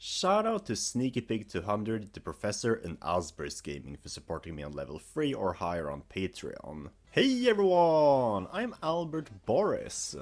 Shout out to Sneaky Pig 200, the Professor, and Asper's Gaming for supporting me on level 3 or higher on Patreon. Hey everyone! I'm Albert Boris.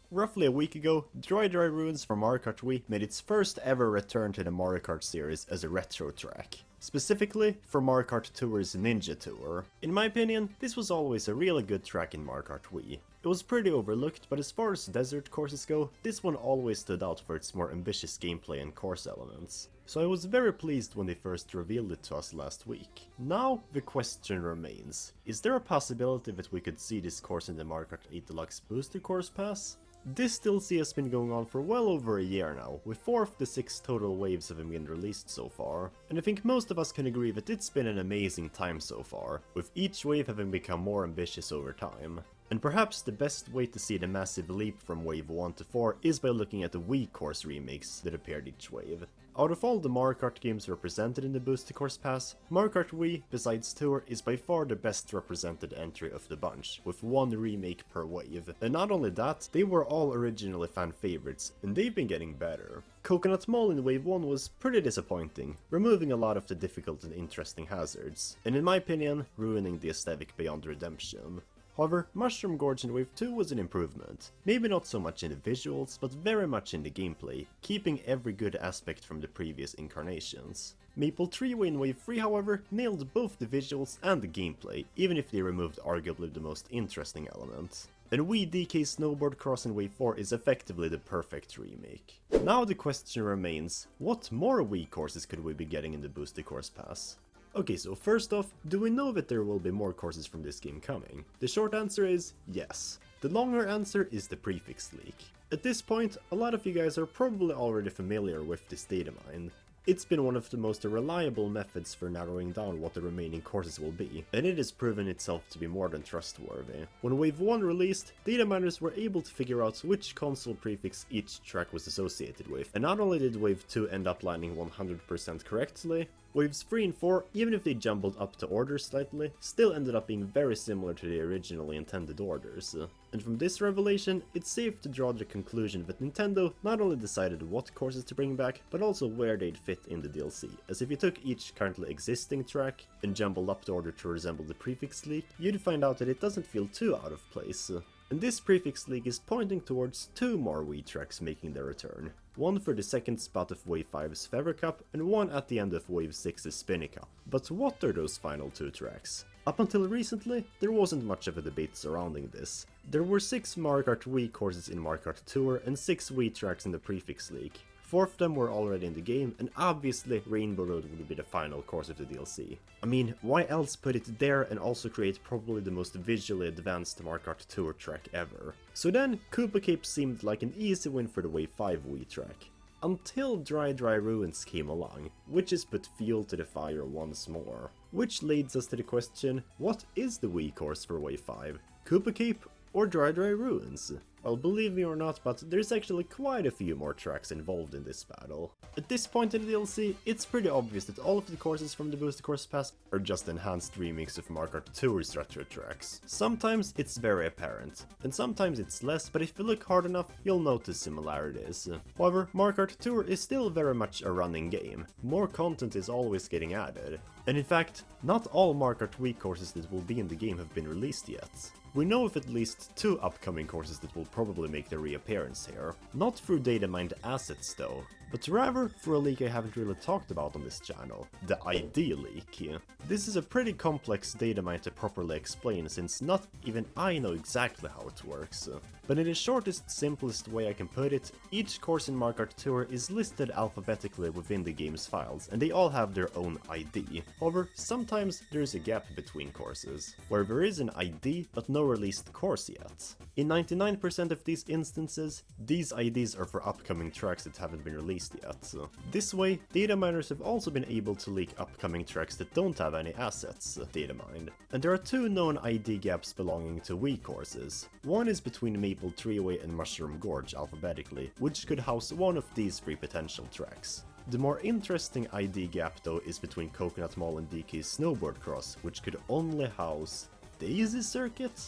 Roughly a week ago, Dry Ruins from Mario Kart Wii made its first ever return to the Mario Kart series as a retro track. Specifically for Mario Kart Tour's Ninja Tour. In my opinion, this was always a really good track in Mario Kart Wii. It was pretty overlooked, but as far as desert courses go, this one always stood out for its more ambitious gameplay and course elements. So I was very pleased when they first revealed it to us last week. Now the question remains, is there a possibility that we could see this course in the Mario Kart 8 Deluxe Booster Course Pass? This DLC has been going on for well over a year now, with 4 of the 6 total waves having been released so far, and I think most of us can agree that it's been an amazing time so far, with each wave having become more ambitious over time. And perhaps the best way to see the massive leap from wave 1 to 4 is by looking at the Wii course remakes that appeared each wave. Out of all the Mario Kart games represented in the Booster Course Pass, Mario Kart Wii, besides Tour, is by far the best represented entry of the bunch, with 1 remake per wave. And not only that, they were all originally fan favorites, and they've been getting better. Coconut Mall in Wave 1 was pretty disappointing, removing a lot of the difficult and interesting hazards, and in my opinion, ruining the aesthetic beyond redemption. However, Mushroom Gorge in Wave 2 was an improvement. Maybe not so much in the visuals, but very much in the gameplay, keeping every good aspect from the previous incarnations. Maple Treeway in Wave 3, however, nailed both the visuals and the gameplay, even if they removed arguably the most interesting element. And Wii DK Snowboard Cross in Wave 4 is effectively the perfect remake. Now the question remains, what more Wii courses could we be getting in the Booster Course Pass? Okay, so first off, do we know that there will be more courses from this game coming? The short answer is yes. The longer answer is the prefix leak. At this point, a lot of you guys are probably already familiar with this Datamined. It's been one of the most reliable methods for narrowing down what the remaining courses will be, and it has proven itself to be more than trustworthy. When Wave 1 released, dataminers were able to figure out which console prefix each track was associated with, and not only did Wave 2 end up landing 100% correctly, Waves 3 and 4, even if they jumbled up the orders slightly, still ended up being very similar to the originally intended orders. And from this revelation, it's safe to draw the conclusion that Nintendo not only decided what courses to bring back, but also where they'd fit in the DLC, as if you took each currently existing track and jumbled up the order to resemble the prefix leak, you'd find out that it doesn't feel too out of place. And this prefix leak is pointing towards 2 more Wii tracks making their return. One for the second spot of Wave 5's Feather Cup, and one at the end of Wave 6's Spinny Cup. But what are those final 2 tracks? Up until recently, there wasn't much of a debate surrounding this. There were 6 Mario Kart Wii courses in Mario Kart Tour and 6 Wii tracks in the prefix leak. 4 of them were already in the game, and obviously Rainbow Road would be the final course of the DLC. I mean, why else put it there and also create probably the most visually advanced Mario Kart Tour track ever? So then, Koopa Cape seemed like an easy win for the Wave 5 Wii track. Until Dry Ruins came along, which has put fuel to the fire once more. Which leads us to the question, what is the Wii course for Wave 5? Koopa Cape or Dry Ruins? Well, believe me or not, but there's actually quite a few more tracks involved in this battle. At this point in the DLC, it's pretty obvious that all of the courses from the Booster Course Pass are just enhanced remixes of Mario Kart Tour's retro tracks. Sometimes it's very apparent, and sometimes it's less, but if you look hard enough, you'll notice similarities. However, Mario Kart Tour is still very much a running game. More content is always getting added. And in fact, not all Mario Kart Wii courses that will be in the game have been released yet. We know of at least 2 upcoming courses that will probably make their reappearance here. Not through Datamined assets though, but rather through a leak I haven't really talked about on this channel, the ID leak. This is a pretty complex Datamine to properly explain since not even I know exactly how it works. But in the shortest, simplest way I can put it, each course in Mario Kart Tour is listed alphabetically within the game's files, and they all have their own ID. However, sometimes there's a gap between courses, where there is an ID but no released course yet. In 99% of these instances, these IDs are for upcoming tracks that haven't been released yet. This way, data miners have also been able to leak upcoming tracks that don't have any assets datamined. And there are 2 known ID gaps belonging to Wii courses. One is between Maple Treeway and Mushroom Gorge alphabetically, which could house one of these 3 potential tracks. The more interesting ID gap though is between Coconut Mall and DK's Snowboard Cross, which could only house Daisy Circuit?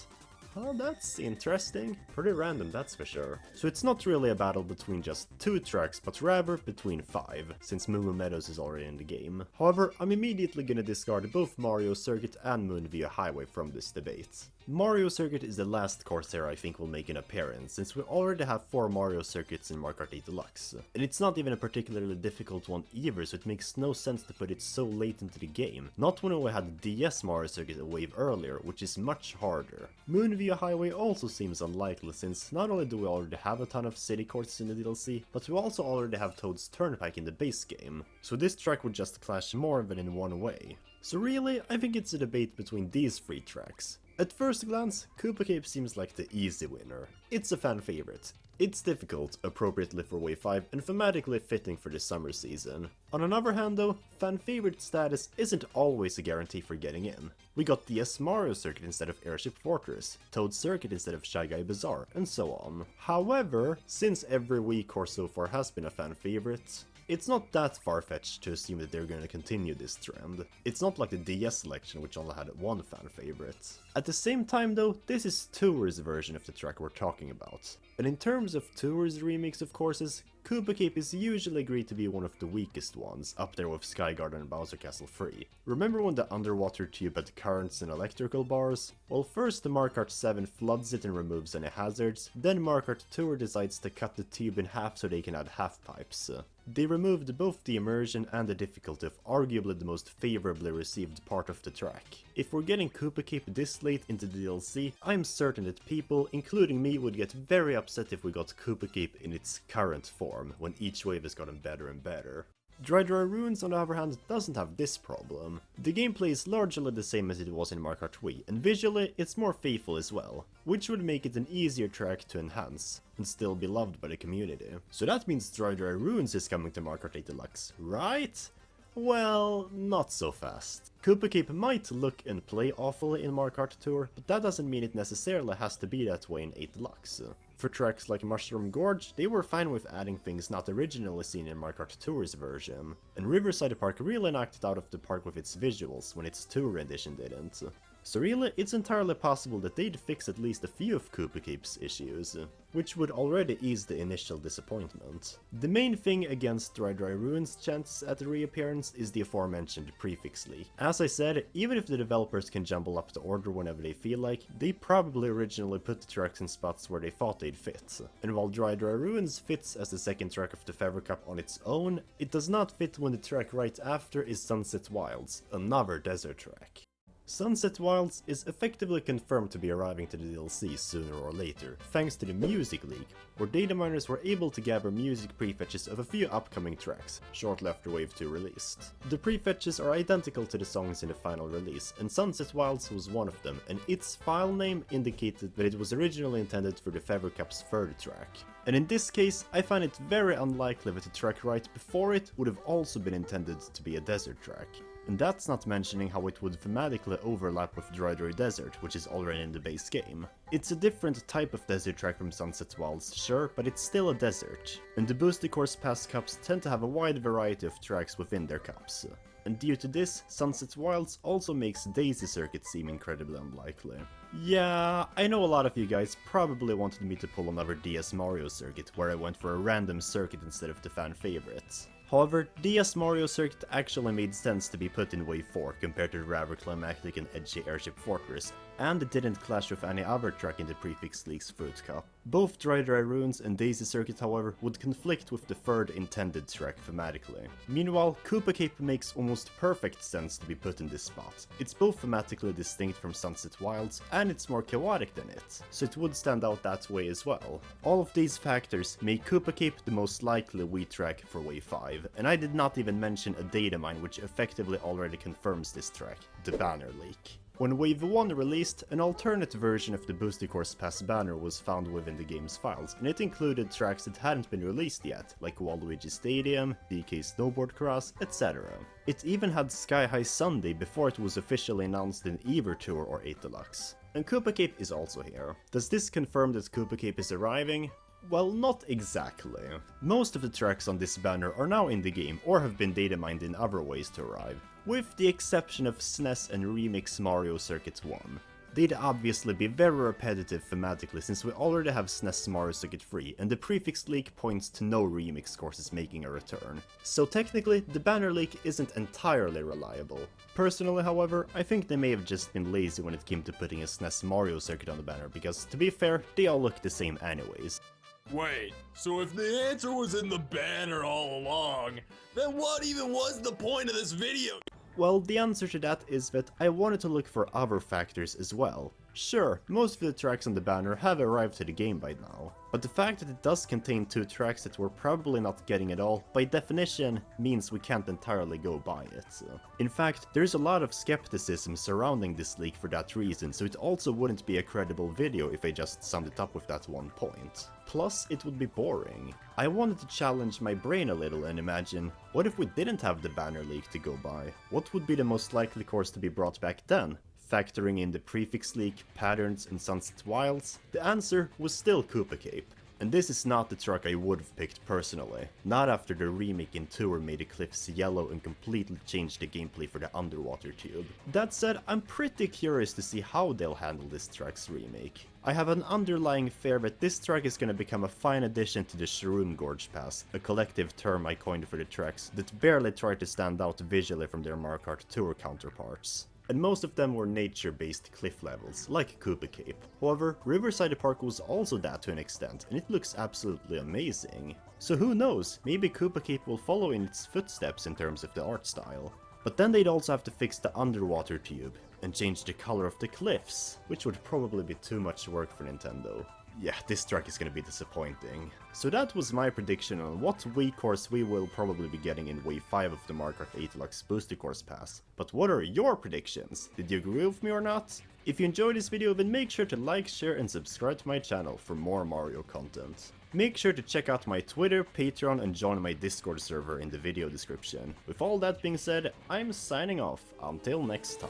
Huh, that's interesting. Pretty random, that's for sure. So it's not really a battle between just 2 tracks, but rather between 5, since Moo Moo Meadows is already in the game. However, I'm immediately gonna discard both Mario Circuit and Moon Via Highway from this debate. Mario Circuit is the last course here I think will make an appearance, since we already have 4 Mario Circuits in Mario Kart 8 Deluxe. And it's not even a particularly difficult one either, so it makes no sense to put it so late into the game. Not when we had the DS Mario Circuit a wave earlier, which is much harder. Moon Via Highway also seems unlikely, since not only do we already have a ton of city courses in the DLC, but we also already have Toad's Turnpike in the base game. So this track would just clash more than in one way. So really, I think it's a debate between these 3 tracks. At first glance, Koopa Cape seems like the easy winner. It's a fan favorite. It's difficult, appropriately for Wave 5, and thematically fitting for the summer season. On another hand though, fan favorite status isn't always a guarantee for getting in. We got DS Mario Circuit instead of Airship Fortress, Toad Circuit instead of Shy Guy Bazaar, and so on. However, since every Wii course so far has been a fan favorite, it's not that far-fetched to assume that they're gonna continue this trend. It's not like the DS selection, which only had one fan favorite. At the same time though, this is Tour's version of the track we're talking about. And in terms of Tour's remix of courses, Koopa Cape is usually agreed to be one of the weakest ones, up there with Sky Garden and Bowser Castle 3. Remember when the underwater tube had currents and electrical bars? Well, first the Mario Kart 7 floods it and removes any hazards, then Mario Kart Tour decides to cut the tube in half so they can add half pipes. They removed both the immersion and the difficulty of arguably the most favorably received part of the track. If we're getting Koopa Cape this late into the DLC, I'm certain that people, including me, would get very upset if we got Koopa Cape in its current form, when each wave has gotten better and better. Dry Ruins, on the other hand, doesn't have this problem. The gameplay is largely the same as it was in Mario Kart Wii, and visually it's more faithful as well, which would make it an easier track to enhance, and still be loved by the community. So that means Dry Ruins is coming to Mario Kart 8 Deluxe, right? Well, not so fast. Koopa Cape might look and play awfully in Mario Kart Tour, but that doesn't mean it necessarily has to be that way in 8 Deluxe. For tracks like Mushroom Gorge, they were fine with adding things not originally seen in Mario Kart Tour's version, and Riverside Park really knocked it out of the park with its visuals when its Tour edition didn't. So really, it's entirely possible that they'd fix at least a few of Koopa Cape's issues, which would already ease the initial disappointment. The main thing against Dry Ruins' chances at the reappearance is the aforementioned prefix leak. As I said, even if the developers can jumble up the order whenever they feel like, they probably originally put the tracks in spots where they thought they'd fit. And while Dry Ruins fits as the second track of the Feather Cup on its own, it does not fit when the track right after is Sunset Wilds, another desert track. Sunset Wilds is effectively confirmed to be arriving to the DLC sooner or later, thanks to the music leak, where data miners were able to gather music prefetches of a few upcoming tracks, shortly after Wave 2 released. The prefetches are identical to the songs in the final release, and Sunset Wilds was one of them, and its file name indicated that it was originally intended for the Feather Cup's third track. And in this case, I find it very unlikely that the track right before it would have also been intended to be a desert track. And that's not mentioning how it would thematically overlap with Dry Desert, which is already in the base game. It's a different type of desert track from Sunset Wilds, sure, but it's still a desert. And the Boosted Course Pass cups tend to have a wide variety of tracks within their cups. And due to this, Sunset Wilds also makes Daisy Circuit seem incredibly unlikely. Yeah, I know a lot of you guys probably wanted me to pull another DS Mario Circuit, where I went for a random circuit instead of the fan favorites. However, DS Mario Circuit actually made sense to be put in Wave 4 compared to the rather climactic and edgy Airship Fortress, and it didn't clash with any other track in the Prefix League's Fruit Cup. Both Dry Ruins and Daisy Circuit, however, would conflict with the third intended track thematically. Meanwhile, Koopa Cape makes almost perfect sense to be put in this spot. It's both thematically distinct from Sunset Wilds, and it's more chaotic than it, so it would stand out that way as well. All of these factors make Koopa Cape the most likely Wii track for Wave 5, and I did not even mention a Datamined which effectively already confirms this track, the banner leak. When Wave 1 released, an alternate version of the Boosted Course Pass banner was found within the game's files, and it included tracks that hadn't been released yet, like Waluigi Stadium, DK Snowboard Cross, etc. It even had Sky High Sunday before it was officially announced in either Tour or 8 Deluxe. And Koopa Cape is also here. Does this confirm that Koopa Cape is arriving? Well, not exactly. Most of the tracks on this banner are now in the game or have been data mined in other ways to arrive, with the exception of SNES and Remix Mario Circuit 1. They'd obviously be very repetitive thematically since we already have SNES Mario Circuit 3, and the prefix leak points to no remix courses making a return. So technically, the banner leak isn't entirely reliable. Personally, however, I think they may have just been lazy when it came to putting a SNES Mario Circuit on the banner, because to be fair, they all look the same anyways. Wait, so if the answer was in the banner all along, then what even was the point of this video? Well, the answer to that is that I wanted to look for other factors as well. Sure, most of the tracks on the banner have arrived to the game by now, but the fact that it does contain 2 tracks that we're probably not getting at all, by definition, means we can't entirely go by it. In fact, there's a lot of skepticism surrounding this leak for that reason, so it also wouldn't be a credible video if I just summed it up with that one point. Plus, it would be boring. I wanted to challenge my brain a little and imagine, what if we didn't have the banner leak to go by? What would be the most likely course to be brought back then? Factoring in the prefix leak, patterns, and Sunset Wilds, the answer was still Koopa Cape. And this is not the truck I would have picked personally, not after the remake in Tour made the cliffs yellow and completely changed the gameplay for the underwater tube. That said, I'm pretty curious to see how they'll handle this track's remake. I have an underlying fear that this track is gonna become a fine addition to the Shroom Gorge Pass, a collective term I coined for the tracks that barely try to stand out visually from their Mario Kart Tour counterparts. And most of them were nature-based cliff levels, like Koopa Cape. However, Riverside Park was also that to an extent, and it looks absolutely amazing. So who knows, maybe Koopa Cape will follow in its footsteps in terms of the art style. But then they'd also have to fix the underwater tube, and change the color of the cliffs, which would probably be too much work for Nintendo. Yeah, this track is gonna be disappointing. So that was my prediction on what Wii course we will probably be getting in Wave 5 of the Mario Kart 8 Deluxe Booster Course Pass. But what are your predictions? Did you agree with me or not? If you enjoyed this video, then make sure to like, share and subscribe to my channel for more Mario content. Make sure to check out my Twitter, Patreon and join my Discord server in the video description. With all that being said, I'm signing off. Until next time.